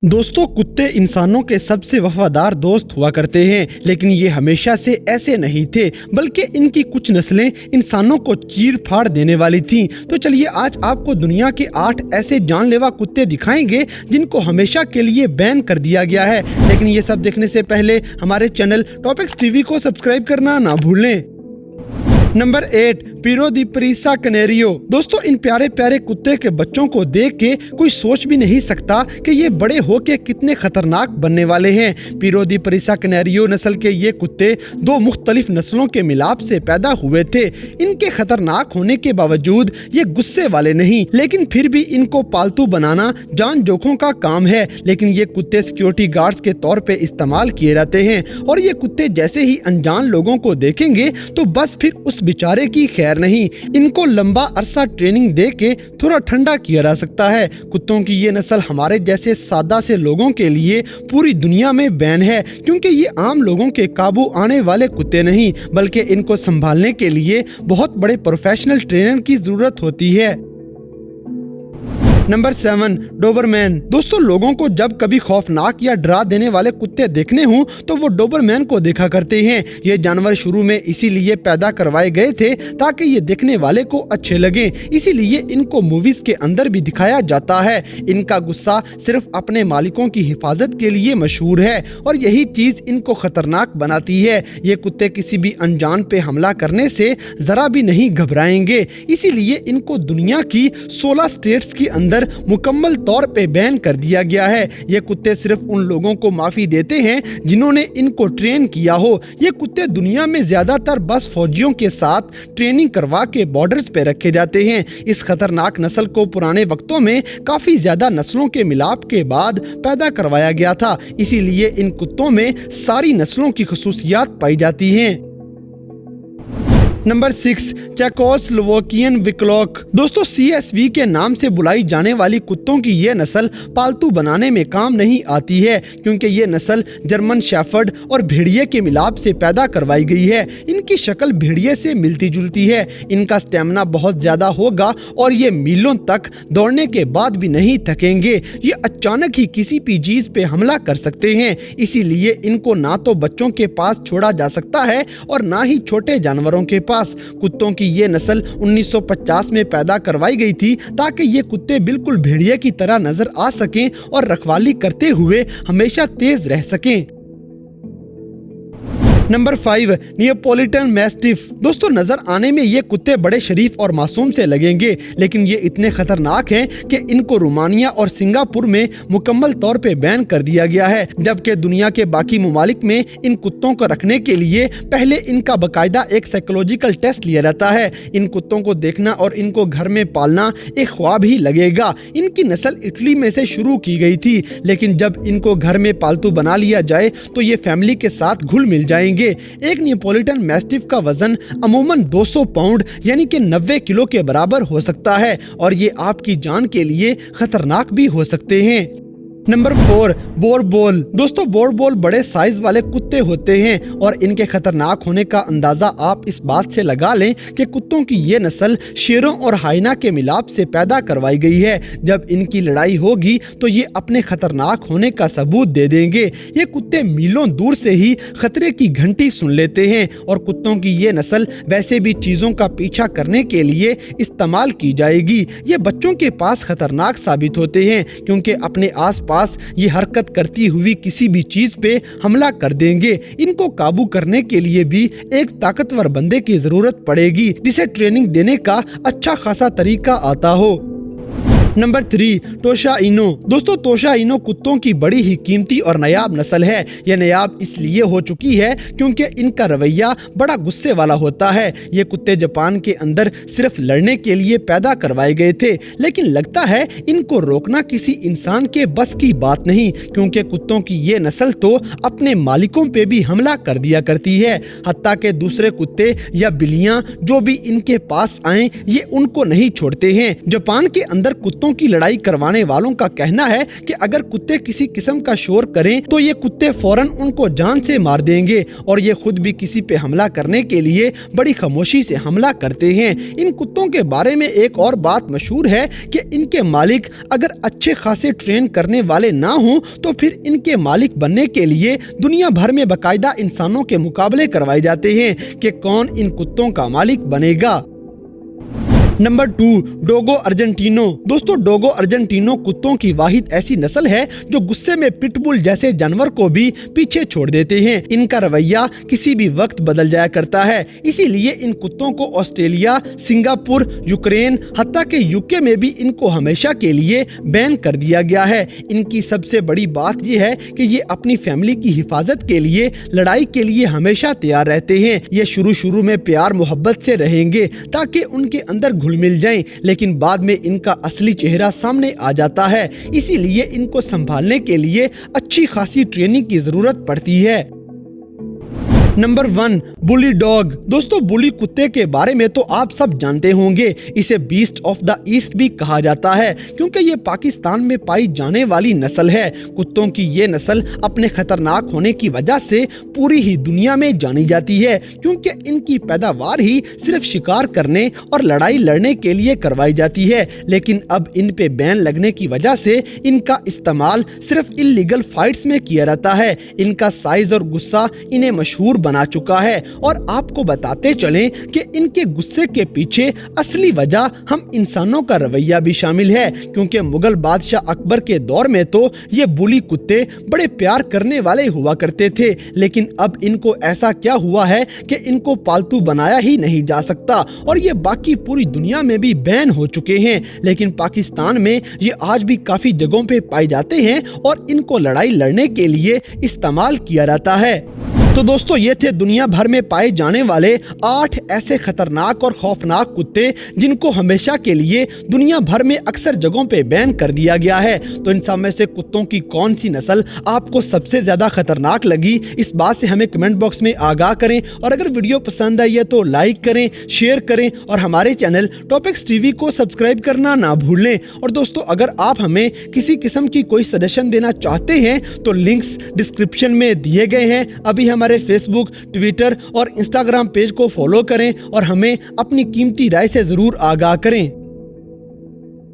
दोस्तों, कुत्ते इंसानों के सबसे वफादार दोस्त हुआ करते हैं, लेकिन ये हमेशा से ऐसे नहीं थे, बल्कि इनकी कुछ नस्लें इंसानों को चीर फाड़ देने वाली थीं। तो चलिए आज आपको दुनिया के 8 ऐसे जानलेवा कुत्ते दिखाएंगे जिनको हमेशा के लिए बैन कर दिया गया है। लेकिन ये सब देखने से पहले हमारे चैनल टॉपिक्स टीवी को सब्सक्राइब करना ना भूलें। नंबर 8, पिरो दी परिसा कैनेरियो। दोस्तों, इन प्यारे प्यारे कुत्ते के बच्चों को देख के कोई सोच भी नहीं सकता कि ये बड़े होके कितने खतरनाक बनने वाले हैं। पिरो दी परिसा कैनेरियो नस्ल के ये कुत्ते 2 मुख्तलिफ नस्लों के मिलाप से पैदा हुए थे। इनके खतरनाक होने के बावजूद ये गुस्से वाले नहीं, लेकिन फिर भी इनको पालतू बनाना जान जोखों का काम है। लेकिन ये कुत्ते सिक्योरिटी गार्ड्स के तौर पे इस्तेमाल किए जाते हैं और ये कुत्ते जैसे ही अनजान लोगों को देखेंगे तो बस फिर उस बेचारे की खैर नहीं। इनको लंबा अरसा ट्रेनिंग दे के थोड़ा ठंडा किया जा सकता है। कुत्तों की ये नस्ल हमारे जैसे सादा से लोगों के लिए पूरी दुनिया में बैन है, क्योंकि ये आम लोगों के काबू आने वाले कुत्ते नहीं, बल्कि इनको संभालने के लिए बहुत बड़े प्रोफेशनल ट्रेनर की जरूरत होती है। Number 7, Dobermann. दोस्तों, लोगों को जब कभी खौफनाक या डरा देने वाले कुत्ते देखने हों तो वो डोबरमैन को देखा करते हैं। ये जानवर शुरू में इसीलिए पैदा करवाए गए थे ताकि ये देखने वाले को अच्छे लगे, इसीलिए इनको मूवीज के अंदर भी दिखाया जाता है। इनका गुस्सा सिर्फ अपने मालिकों की हिफाजत के लिए मशहूर है और यही चीज इनको खतरनाक बनाती है। ये कुत्ते किसी भी अनजान पे हमला करने से जरा भी नहीं घबराएंगे, इसीलिए इनको दुनिया की 16 स्टेट्स के अंदर मुकम्मल तौर पे बैन कर दिया गया है। ये कुत्ते सिर्फ उन लोगों को माफी देते हैं जिन्होंने इनको ट्रेन किया हो। ये कुत्ते दुनिया में ज्यादातर बस फौजियों के साथ ट्रेनिंग करवा के बॉर्डर्स पे रखे जाते हैं। इस खतरनाक नस्ल को पुराने वक्तों में काफी ज्यादा नस्लों के मिलाप के बाद पैदा करवाया गया था, इसीलिए इन कुत्तों में सारी नस्लों की खुसूसियात पाई जाती हैं। नंबर 6, चेकोस्लोवाकियन विक्लॉक। दोस्तों, CSV के नाम से बुलाई जाने वाली कुत्तों की ये नस्ल पालतू बनाने में काम नहीं आती है, क्योंकि ये नस्ल जर्मन शेफर्ड और भेड़िए के मिलाप से पैदा करवाई गई है। इनकी शक्ल भेड़िए से मिलती जुलती है। इनका स्टेमिना बहुत ज्यादा होगा और ये मीलों तक दौड़ने के बाद भी नहीं थकेंगे। ये अचानक ही किसी भी चीज पे हमला कर सकते हैं, इसीलिए इनको ना तो बच्चों के पास छोड़ा जा सकता है और ना ही छोटे जानवरों के पास। कुत्तों की ये नस्ल 1950 में पैदा करवाई गई थी ताकि ये कुत्ते बिल्कुल भेड़िए की तरह नजर आ सकें और रखवाली करते हुए हमेशा तेज रह सकें। Number 5, Neapolitan mastiff. दोस्तों, नजर आने में ये कुत्ते बड़े शरीफ और मासूम से लगेंगे, लेकिन ये इतने खतरनाक हैं कि इनको रोमानिया और सिंगापुर में मुकम्मल तौर पे बैन कर दिया गया है, जबकि दुनिया के बाकी ममालिक में इन कुत्तों को रखने के लिए पहले इनका बाकायदा एक साइकोलॉजिकल टेस्ट लिया जाता है। इन कुत्तों को देखना और इनको घर में पालना एक ख्वाब ही लगेगा। इनकी नस्ल इटली में से शुरू की गई थी, लेकिन जब इनको घर में पालतू बना लिया जाए तो ये फैमिली के साथ घुल मिल जाएंगे। एक नियोपोलिटन मैस्टिफ का वजन अमूमन 200 पाउंड यानी कि 90 किलो के बराबर हो सकता है और ये आपकी जान के लिए खतरनाक भी हो सकते हैं। नंबर 4, बोरबोल। दोस्तों, बोरबोल बड़े साइज वाले कुत्ते होते हैं और इनके खतरनाक होने का अंदाजा आप इस बात से लगा लें कि कुत्तों की ये नस्ल शेरों और हाइना के मिलाप से पैदा करवाई गई है। जब इनकी लड़ाई होगी तो ये अपने खतरनाक होने का सबूत दे देंगे। ये कुत्ते मीलों दूर से ही खतरे की घंटी सुन लेते हैं और कुत्तों की ये नस्ल वैसे भी चीजों का पीछा करने के लिए इस्तेमाल की जाएगी। ये बच्चों के पास खतरनाक साबित होते हैं, क्योंकि अपने आस पास ये हरकत करती हुई किसी भी चीज पे हमला कर देंगे। इनको काबू करने के लिए भी एक ताकतवर बंदे की जरूरत पड़ेगी जिसे ट्रेनिंग देने का अच्छा खासा तरीका आता हो। नंबर 3, टोशा इनो। दोस्तों, टोशा इनो कुत्तों की बड़ी ही कीमती और नायाब नस्ल है। यह नायाब इसलिए हो चुकी है क्योंकि इनका रवैया बड़ा गुस्से वाला होता है। ये कुत्ते जापान के अंदर सिर्फ लड़ने के लिए पैदा करवाए गए थे, लेकिन लगता है इनको रोकना किसी इंसान के बस की बात नहीं, क्योंकि कुत्तों की ये नस्ल तो अपने मालिकों पे भी हमला कर दिया करती है। हत्ता के दूसरे कुत्ते या बिल्लियां जो भी इनके पास आए ये उनको नहीं छोड़ते हैं। जापान के अंदर कुत्तों की लड़ाई करवाने वालों का कहना है कि अगर कुत्ते किसी किस्म का शोर करें तो ये कुत्ते फौरन उनको जान से मार देंगे और ये खुद भी किसी पे हमला करने के लिए बड़ी खामोशी से हमला करते हैं। इन कुत्तों के बारे में एक और बात मशहूर है कि इनके मालिक अगर अच्छे खासे ट्रेन करने वाले ना हों तो फिर इनके मालिक बनने के लिए दुनिया भर में बाकायदा इंसानों के मुकाबले करवाए जाते हैं कि कौन इन कुत्तों का मालिक बनेगा। Number 2, Dogo Argentino. दोस्तों, डोगो अर्जेंटिनो कुत्तों की वाहिद ऐसी नस्ल है जो गुस्से में पिटबुल जैसे जानवर को भी पीछे छोड़ देते हैं। इनका रवैया किसी भी वक्त बदल जाया करता है, इसीलिए इन कुत्तों को ऑस्ट्रेलिया, सिंगापुर, यूक्रेन, हत्ता के यूके में भी इनको हमेशा के लिए बैन कर दिया गया है। इनकी सबसे बड़ी बात यह है कि ये अपनी फैमिली की हिफाजत के लिए लड़ाई के लिए हमेशा तैयार रहते हैं। ये शुरू में प्यार मोहब्बत से रहेंगे ताकि उनके अंदर मिल जाएं, लेकिन बाद में इनका असली चेहरा सामने आ जाता है, इसीलिए इनको संभालने के लिए अच्छी खासी ट्रेनिंग की जरूरत पड़ती है। नंबर 1, बुली डॉग। दोस्तों, बुली कुत्ते के बारे में तो आप सब जानते होंगे। इसे बीस्ट ऑफ द ईस्ट भी कहा जाता है क्योंकि ये पाकिस्तान में पाई जाने वाली नस्ल है। कुत्तों की ये नस्ल अपने खतरनाक होने की वजह से पूरी ही दुनिया में जानी जाती है क्योंकि इनकी पैदावार ही सिर्फ शिकार करने और लड़ाई लड़ने के लिए करवाई जाती है, लेकिन अब इन पे बैन लगने की वजह से इनका इस्तेमाल सिर्फ इल्लीगल फाइट्स में किया जाता है। इनका साइज और गुस्सा इन्हें मशहूर बना चुका है और आपको बताते चलें कि इनके गुस्से के पीछे असली वजह हम इंसानों का रवैया भी शामिल है क्योंकि मुगल बादशाह अकबर के दौर में तो ये बुली कुत्ते बड़े प्यार करने वाले हुआ करते थे, लेकिन अब इनको ऐसा क्या हुआ है कि इनको पालतू बनाया ही नहीं जा सकता और ये बाकी पूरी दुनिया में भी बैन हो चुके हैं, लेकिन पाकिस्तान में ये आज भी काफी जगहों पे पाए जाते हैं और इनको लड़ाई लड़ने के लिए इस्तेमाल किया जाता है। तो दोस्तों, ये थे दुनिया भर में पाए जाने वाले 8 ऐसे खतरनाक और खौफनाक कुत्ते जिनको हमेशा के लिए दुनिया भर में अक्सर जगहों पे बैन कर दिया गया है। तो इन सब में से कुत्तों की कौन सी नस्ल आपको सबसे ज्यादा खतरनाक लगी, इस बात से हमें कमेंट बॉक्स में आगाह करें और अगर वीडियो पसंद आई है तो लाइक करें, शेयर करें और हमारे चैनल टॉपिक्स टीवी को सब्सक्राइब करना ना भूलें। और दोस्तों, अगर आप हमें किसी किस्म की कोई सजेशन देना चाहते हैं तो लिंक्स डिस्क्रिप्शन में दिए गए हैं। अभी हमारे फेसबुक, ट्विटर और इंस्टाग्राम पेज को फॉलो करें और हमें अपनी कीमती राय से जरूर आगाह करें।